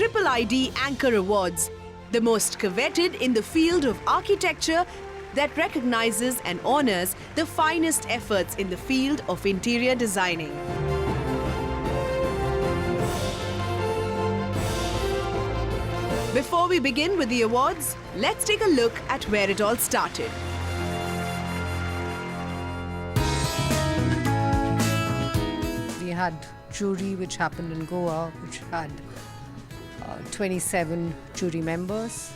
Triple ID Anchor Awards, the most coveted in the field of architecture that recognizes and honors the finest efforts in the field of interior designing. Before we begin with the awards, let's take a look at where it all started. We had jury which happened in Goa, which had 27 jury members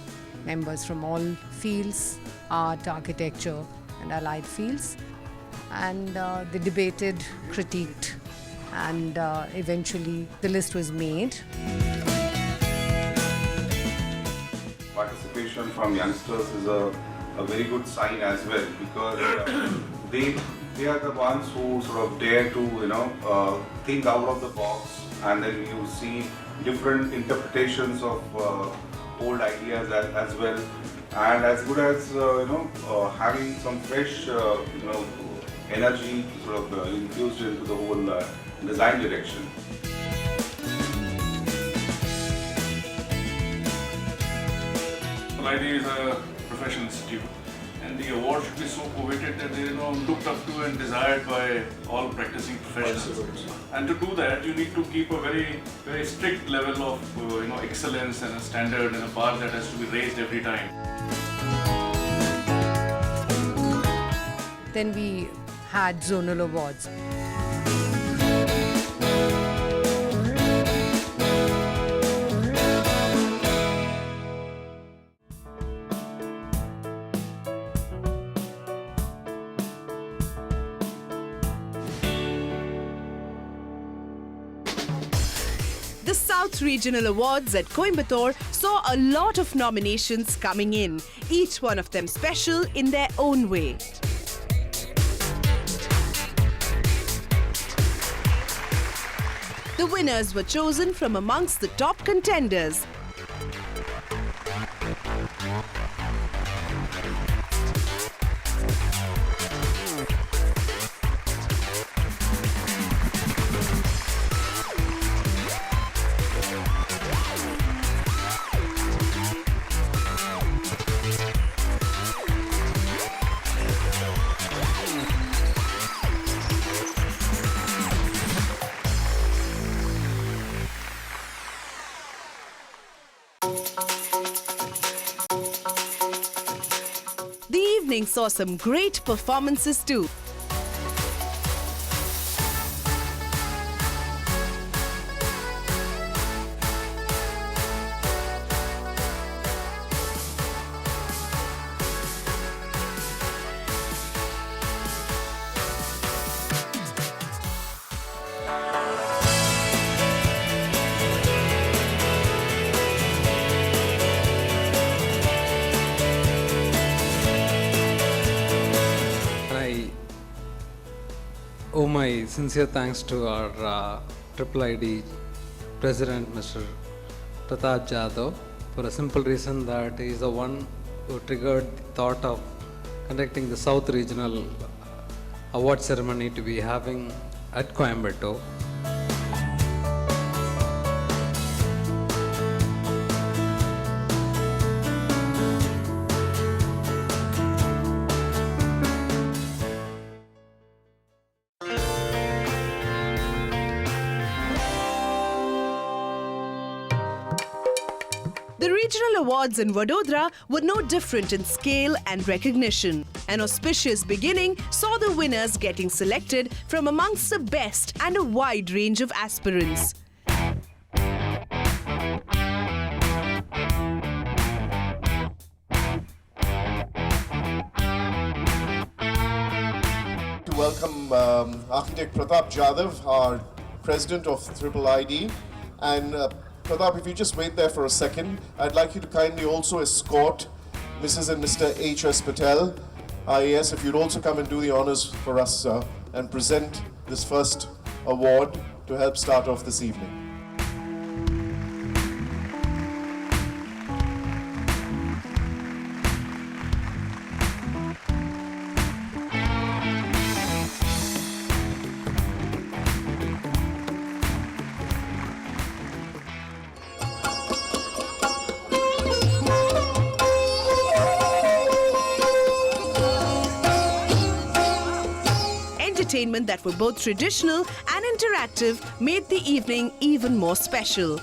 from all fields, art, architecture and allied fields. And they debated, critiqued, and eventually the list was made. Participation from youngsters is a very good sign as well, because they are the ones who sort of dare to think out of the box, and then you see different interpretations of old ideas as well, and as good as having some fresh energy sort of infused into the whole design direction. Triple ID is a professional institute, and the award should be so coveted that they looked up to and desired by all practicing professionals. And to do that, you need to keep a very strict level of excellence and a standard and a bar that has to be raised every time. Then we had zonal awards. The South Regional Awards at Coimbatore saw a lot of nominations coming in, each one of them special in their own way. The winners were chosen from amongst the top contenders. The evening saw some great performances too. owe my sincere thanks to our Triple ID President, Mr. Pratap Jadhav, for a simple reason that he is the one who triggered the thought of conducting the South Regional Award ceremony to be having at Coimbatore. The regional awards in Vadodara were no different in scale and recognition. An auspicious beginning saw the winners getting selected from amongst the best and a wide range of aspirants. To welcome Architect Pratap Jadhav, our President of Triple ID, and Pratap, if you just wait there for a second, I'd like you to kindly also escort Mrs. and Mr. H.S. Patel, IAS, if you'd also come and do the honors for us, sir, and present this first award to help start off this evening. entertainment that were both traditional and interactive made the evening even more special.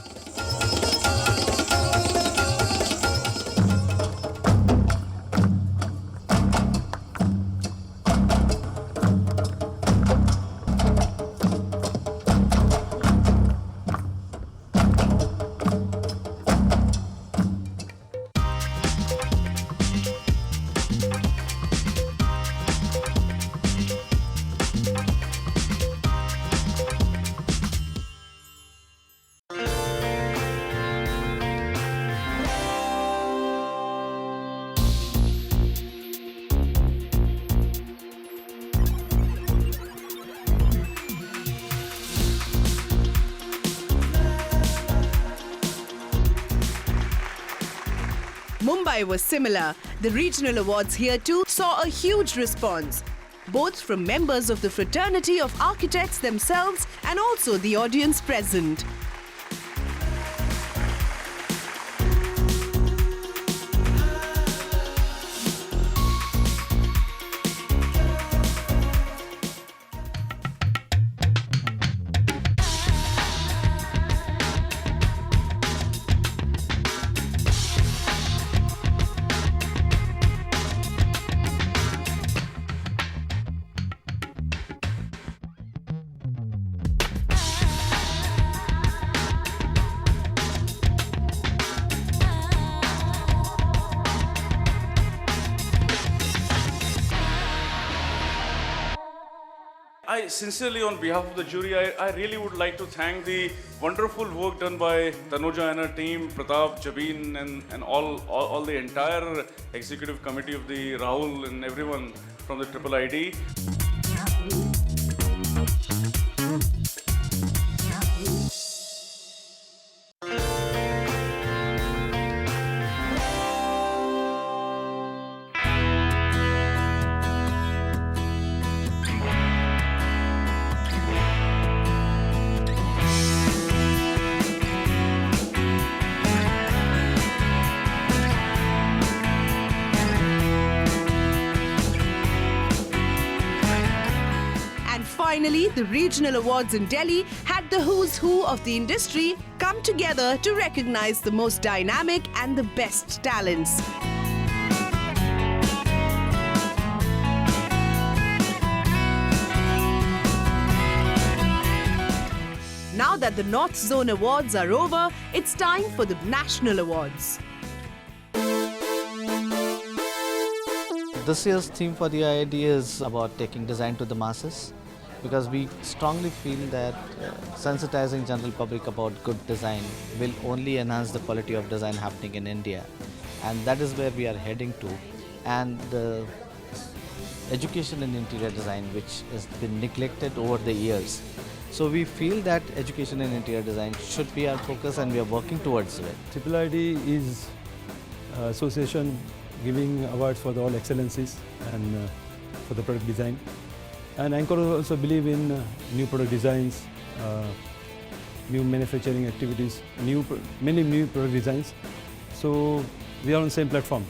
Mumbai was similar. The regional awards here too saw a huge response, both from members of the fraternity of architects themselves and also the audience present. I sincerely, on behalf of the jury, I really would like to thank the wonderful work done by Tanuja and her team, Pratap, Jabin, and all the entire executive committee of the Rahul and everyone from the Triple ID. Finally, the regional awards in Delhi had the who's who of the industry come together to recognize the most dynamic and the best talents. Now that the North Zone Awards are over, it's time for the National Awards. This year's theme for the IID is about taking design to the masses, because we strongly feel that sensitizing general public about good design will only enhance the quality of design happening in India, and that is where we are heading to. And the education in interior design, which has been neglected over the years, so we feel that education in interior design should be our focus, and we are working towards it. Triple ID is association giving awards for all excellencies and for the product design. And Anchor also believe in new product designs, new manufacturing activities, many new product designs. So we are on the same platform.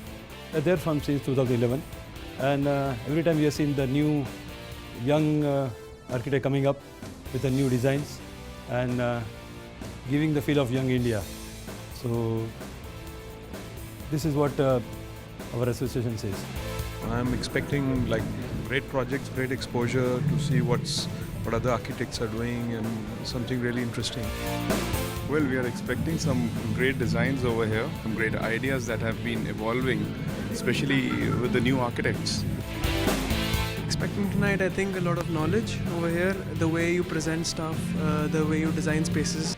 They're from since 2011, and every time we have seen the new young architect coming up with the new designs and giving the feel of young India. So this is what our association says. I'm expecting like great projects, great exposure to see what other architects are doing and something really interesting. Well, we are expecting some great designs over here, some great ideas that have been evolving, especially with the new architects. Expecting tonight, I think, a lot of knowledge over here, the way you present stuff, the way you design spaces.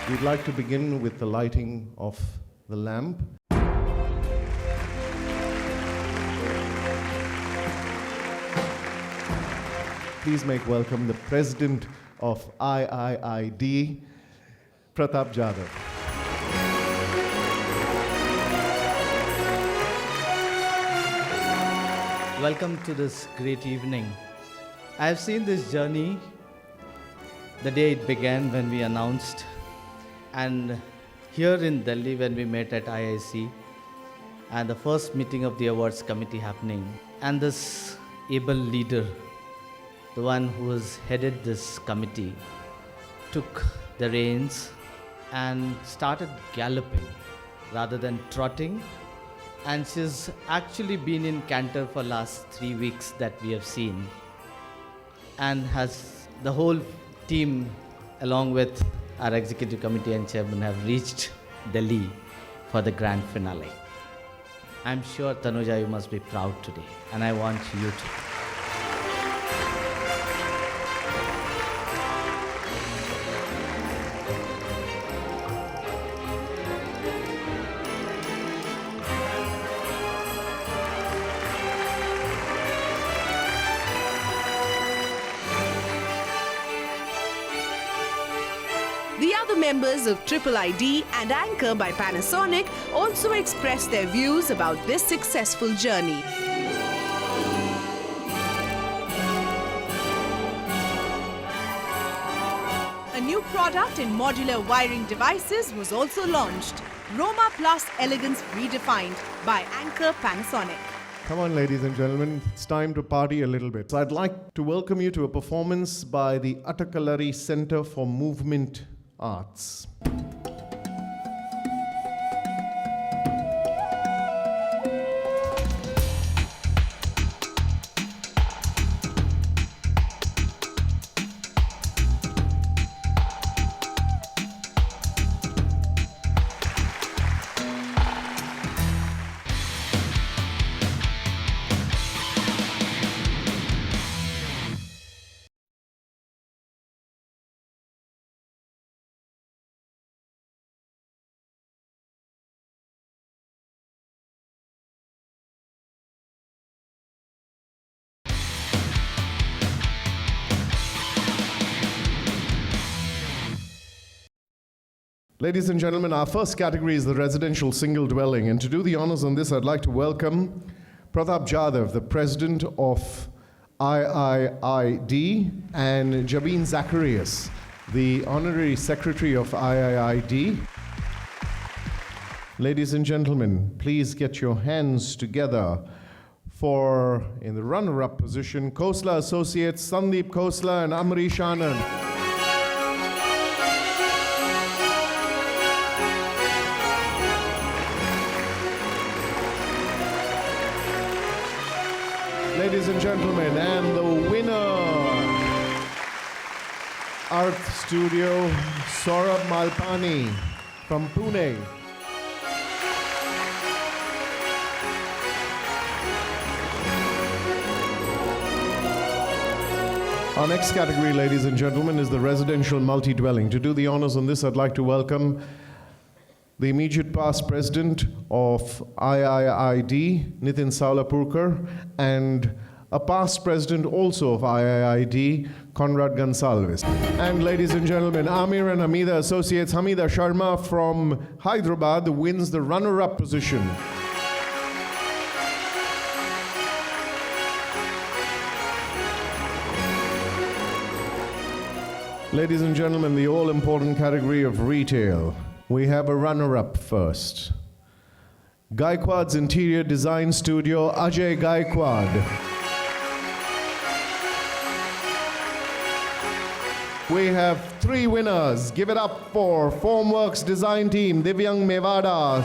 We'd like to begin with the lighting of the lamp. Please make welcome the President of IIID, Pratap Jadhav. Welcome to this great evening. I have seen this journey the day it began when we announced, and here in Delhi when we met at IIC, and the first meeting of the awards committee happening, and this able leader, the one who has headed this committee, took the reins and started galloping rather than trotting. And she's actually been in canter for last 3 weeks that we have seen, and has the whole team along with our executive committee and chairman have reached Delhi for the grand finale. I'm sure Tanuja, you must be proud today, and I want you to. The other members of Triple ID and Anchor by Panasonic also expressed their views about this successful journey. A new product in modular wiring devices was also launched. Roma Plus Elegance Redefined by Anchor Panasonic. Come on, ladies and gentlemen, it's time to party a little bit. So I'd like to welcome you to a performance by the Atakalari Center for Movement Arts. Ladies and gentlemen, our first category is the residential single dwelling. And to do the honors on this, I'd like to welcome Pratap Jadhav, the president of IIID, and Jabin Zacharias, the honorary secretary of IIID. Ladies and gentlemen, please get your hands together for, in the runner-up position, Khosla Associates, Sandeep Khosla and Amrish Anand. Ladies and gentlemen, and the winner, Art Studio, Saurabh Malpani from Pune. Our next category, ladies and gentlemen, is the residential multi-dwelling. To do the honors on this, I'd like to welcome the immediate past president of IIID, Nitin Saulapurkar, and a past president also of IIID, Conrad Gonsalves. And ladies and gentlemen, Amir and Hamida Associates, Hamida Sharma from Hyderabad wins the runner-up position. Ladies and gentlemen, the all-important category of retail. We have a runner-up first. Gaikwad's Interior Design Studio, Ajay Gaikwad. We have 3 winners. Give it up for Formworks Design Team, Divyang Mevada.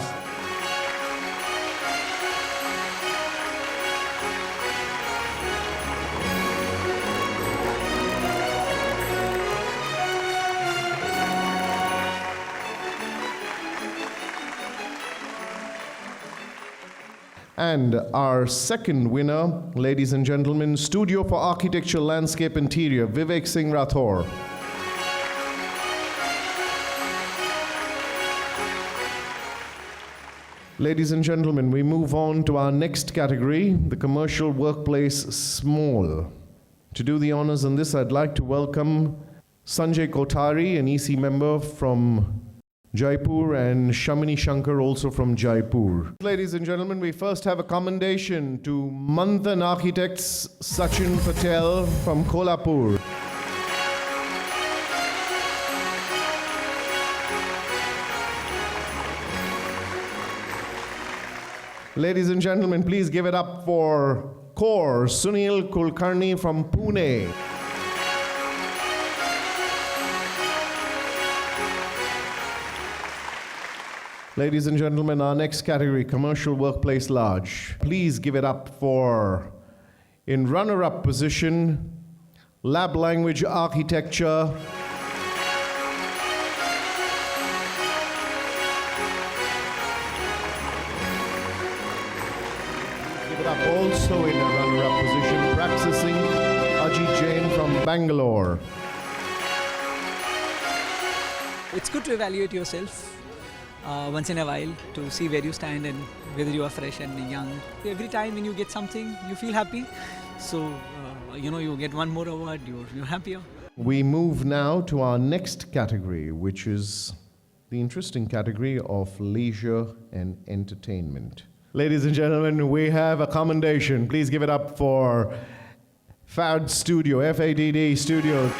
And our second winner, ladies and gentlemen, Studio for Architecture, Landscape, Interior, Vivek Singh Rathore. Ladies and gentlemen, we move on to our next category, the Commercial Workplace Small. To do the honors on this, I'd like to welcome Sanjay Kothari, an EC member from Jaipur, and Shamini Shankar, also from Jaipur. Ladies and gentlemen, we first have a commendation to Manthan Architects, Sachin Patel from Kolhapur. Ladies and gentlemen, please give it up for Core Sunil Kulkarni from Pune. Ladies and gentlemen, our next category, Commercial Workplace Large. Please give it up for, in runner-up position, Lab Language Architecture. Give it up also in a runner-up position, Practicing Ajit Jain from Bangalore. It's good to evaluate yourself once in a while to see where you stand and whether you are fresh and young. Every time when you get something, you feel happy. So, you get one more award, you're happier. We move now to our next category, which is the interesting category of leisure and entertainment. Ladies and gentlemen, we have a commendation. Please give it up for FADD Studio, FADD Studio.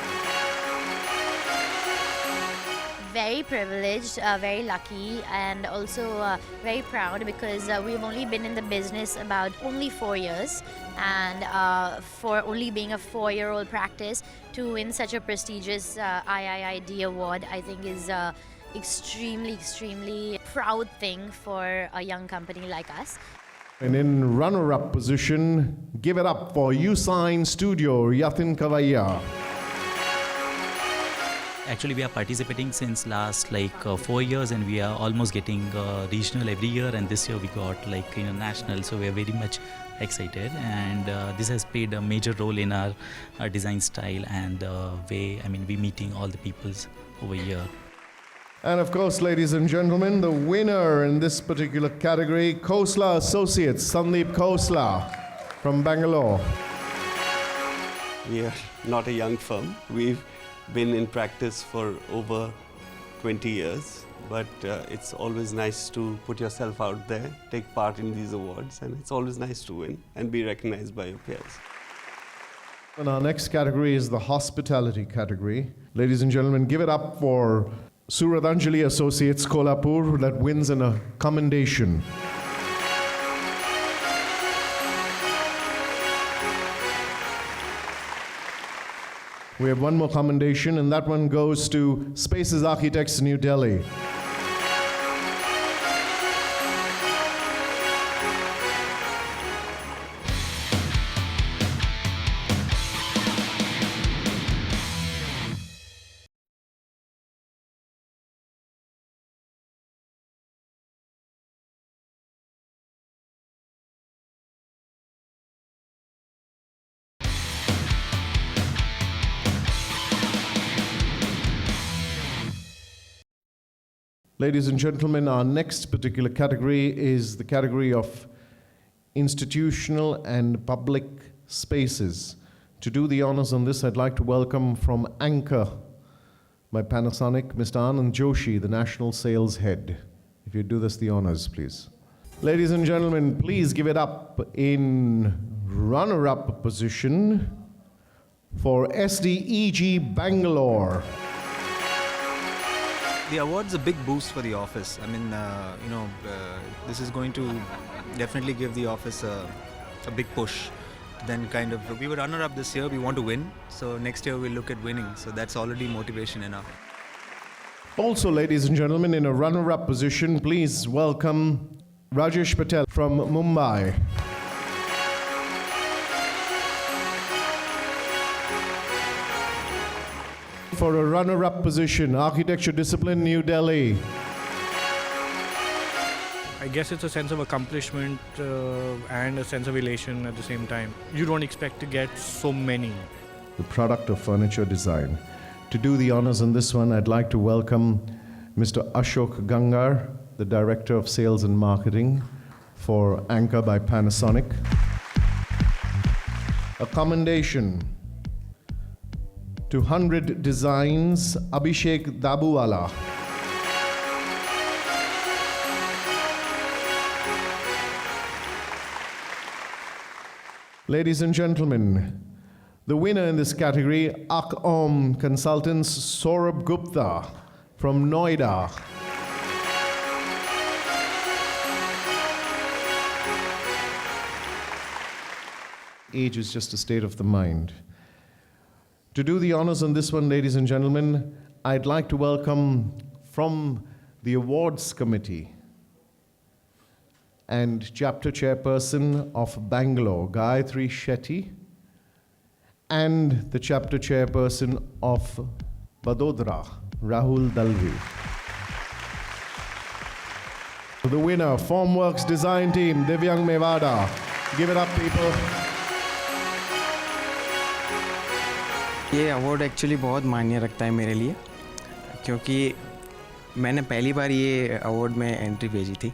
Very privileged, very lucky, and also very proud because we've only been in the business about only 4 years, and for only being a 4-year-old practice to win such a prestigious IIID award, I think is extremely proud thing for a young company like us. And in runner-up position, give it up for Usign Studio, Yatin Kavaiya. Actually, we are participating since last 4 years, and we are almost getting regional every year, and this year we got national, so we are very much excited, and this has played a major role in our design style and the way, we meeting all the peoples over here. And of course, ladies and gentlemen, the winner in this particular category, Khosla Associates, Sandeep Khosla from Bangalore. We are not a young firm. We've been in practice for over 20 years, but it's always nice to put yourself out there, take part in these awards, and it's always nice to win and be recognized by your peers. And our next category is the hospitality category. Ladies and gentlemen, give it up for Suradanjali Associates Kolhapur that wins a commendation. We have one more commendation, and that one goes to Spaces Architects, New Delhi. Ladies and gentlemen, our next particular category is the category of institutional and public spaces. To do the honors on this, I'd like to welcome from Anchor by Panasonic, Mr. Anand Joshi, the National Sales Head. If you do us the honors, please. Ladies and gentlemen, please give it up in runner-up position for SDEG Bangalore. The award's a big boost for the office. This is going to definitely give the office a big push. Then we were runner-up this year, we want to win. So next year we'll look at winning. So that's already motivation enough. Also, ladies and gentlemen, in a runner-up position, please welcome Rajesh Patel from Mumbai. For a runner-up position, Architecture Discipline, New Delhi. I guess it's a sense of accomplishment and a sense of elation at the same time. You don't expect to get so many. The product of furniture design. To do the honors on this one, I'd like to welcome Mr. Ashok Gangar, the Director of Sales and Marketing for Anchor by Panasonic. A commendation to 100 Designs, Abhishek Dabuwala. Ladies and gentlemen, the winner in this category, Ak-Om Consultants, Saurabh Gupta from Noida. age is just a state of the mind. To do the honors on this one, ladies and gentlemen, I'd like to welcome from the awards committee and chapter chairperson of Bangalore, Gayatri Shetty, and the chapter chairperson of Vadodara, Rahul Dalvi. The winner, Formworks Design Team, Divyang Mewada. Give it up, people. ये award actually बहुत मायने रखता है मेरे लिए, क्योंकि मैंने पहली बार ये अवार्ड में एंट्री भेजी थी